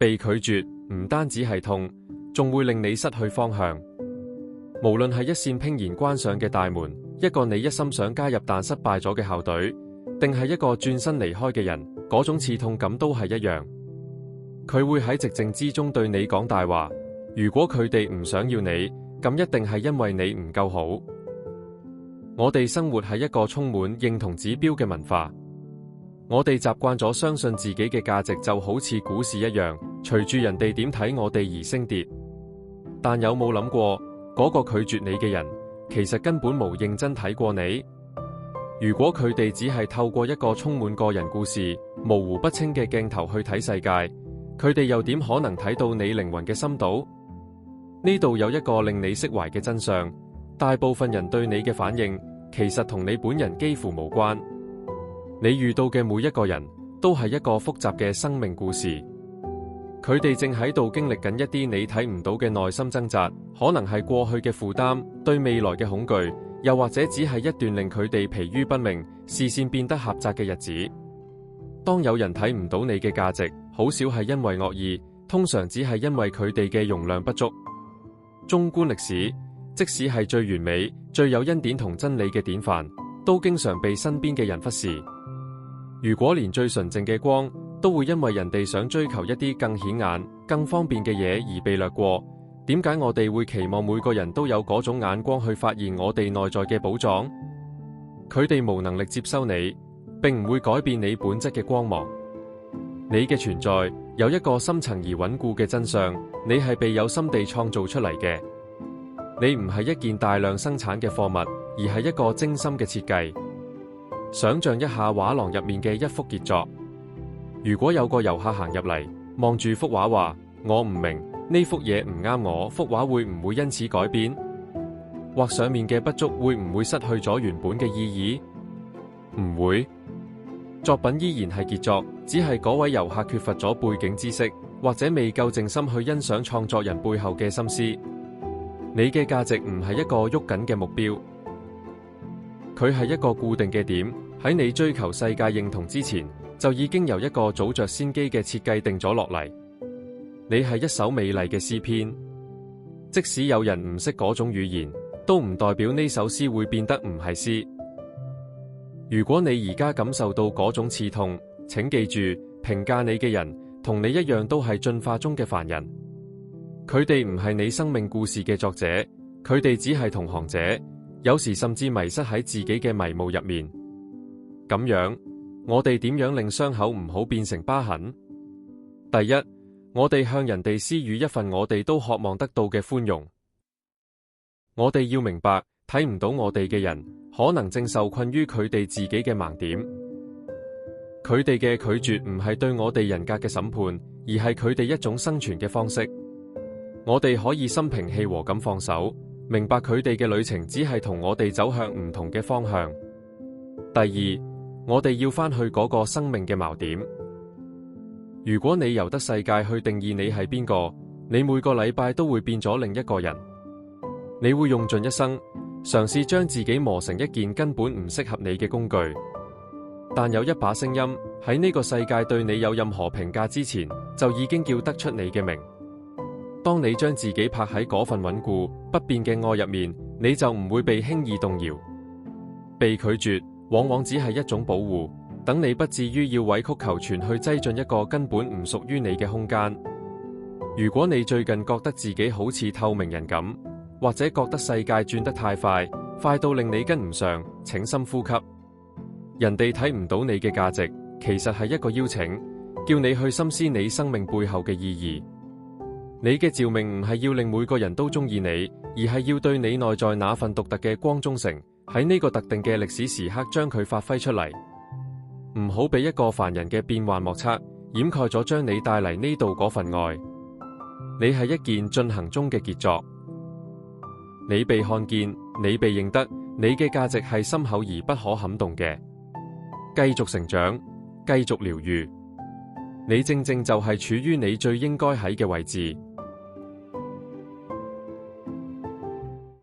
被拒絕唔單止係痛，仲會令你失去方向。無論係一扇怦然關上嘅大門，一個你一心想加入但失敗咗嘅校隊，定係一個轉身離開嘅人，嗰種刺痛感都係一樣。佢會喺寂靜之中對你講大話。如果佢哋唔想要你，咁一定係因為你唔夠好。我哋生活喺一個充滿認同指標嘅文化，我哋習慣咗相信自己嘅價值就好似股市一樣，隨住人哋點睇我哋而升跌。但有冇諗過，嗰個拒絕你嘅人，其實根本冇認真睇過你？如果佢哋只係透過一個充滿個人故事、模糊不清嘅鏡頭去睇世界，佢哋又點可能睇到你靈魂嘅深度？呢度有一個令你釋懷嘅真相，大部分人對你嘅反應，其實同你本人幾乎無關。你遇到嘅每一個人，都係一個複雜嘅生命故事。佢哋正喺度經歷緊一啲你睇唔到嘅內心掙扎，可能係過去嘅負擔、對未來嘅恐懼，又或者只係一段令佢哋疲於奔命、視線變得狹窄嘅日子。當有人睇唔到你嘅價值，好少係因為惡意，通常只係因為佢哋嘅容量不足。縱觀歷史，即使係最完美、最有恩典同真理嘅典範，都經常被身邊嘅人忽視。如果連最純淨嘅光都會因為人哋想追求一啲更顯眼、更方便嘅嘢而被掠過，點解我哋會期望每個人都有嗰種眼光去發現我哋內在嘅寶藏？佢哋無能力接收你，並唔會改變你本質嘅光芒。你嘅存在有一個深層而穩固嘅真相，你係被有心地創造出嚟嘅。你唔係一件大量生產嘅貨物，而係一個精心嘅設計。想象一下畫廊入面嘅一幅傑作，如果有個遊客行入嚟，望住幅畫話：我唔明呢幅嘢唔啱我，幅畫會唔會因此改變？畫上面嘅不足會唔會失去咗原本嘅意義？唔會。作品依然係傑作，只係嗰位遊客缺乏咗背景知識，或者未夠靜心去欣賞創作人背後嘅心思。你嘅價值唔係一個喐緊嘅目標，佢係一個固定嘅點，喺你追求世界認同之前，就已經由一個早着先機嘅設計定咗落嚟。你係一首美麗嘅詩篇，即使有人唔識嗰種語言，都唔代表呢首詩會變得唔係詩。如果你而家感受到嗰種刺痛，請記住，評價你嘅人同你一樣都係進化中嘅凡人。佢哋唔係你生命故事嘅作者，佢哋只係同行者，有時甚至迷失喺自己嘅迷霧入面。咁樣，我哋點樣令傷口唔好變成疤痕？第一，我哋向人哋施予一份我哋都渴望得到嘅寬容。我哋要明白，睇唔到我哋嘅人，可能正受困於佢哋自己嘅盲點。佢哋嘅拒絕唔係對我哋人格嘅審判，而係佢哋一種生存嘅方式。我哋可以心平氣和咁放手，明白佢哋嘅旅程只係同我哋走向唔同嘅方向。第二，我哋要返去嗰個生命嘅錨點。如果你由得世界去定義你係邊個，你每個禮拜都會變咗另一個人。你會用盡一生，嘗試將自己磨成一件根本唔適合你嘅工具。但有一把聲音喺呢個世界對你有任何評價之前，就已經叫得出你嘅名。當你將自己拍喺嗰份穩固不變嘅愛入面，你就唔會被輕易動搖。被拒絕往往只係一種保護，等你不至於要委曲求全去擠進一個根本唔屬於你嘅空間。如果你最近覺得自己好似透明人咁，或者覺得世界轉得太快，快到令你跟唔上，請深呼吸。人哋睇唔到你嘅價值，其實係一個邀請，叫你去深思你生命背後嘅意義。你嘅召命唔係要令每個人都中意你，而係要對你內在那份獨特嘅光忠誠，喺呢個特定嘅歷史時刻將佢發揮出嚟。唔好俾一個凡人嘅變幻莫測掩蓋咗將你帶嚟呢度嗰份愛。你係一件進行中嘅傑作，你被看見，你被認得，你嘅價值係深厚而不可撼動嘅。繼續成長，繼續療癒，你正正就係處於你最應該喺嘅位置。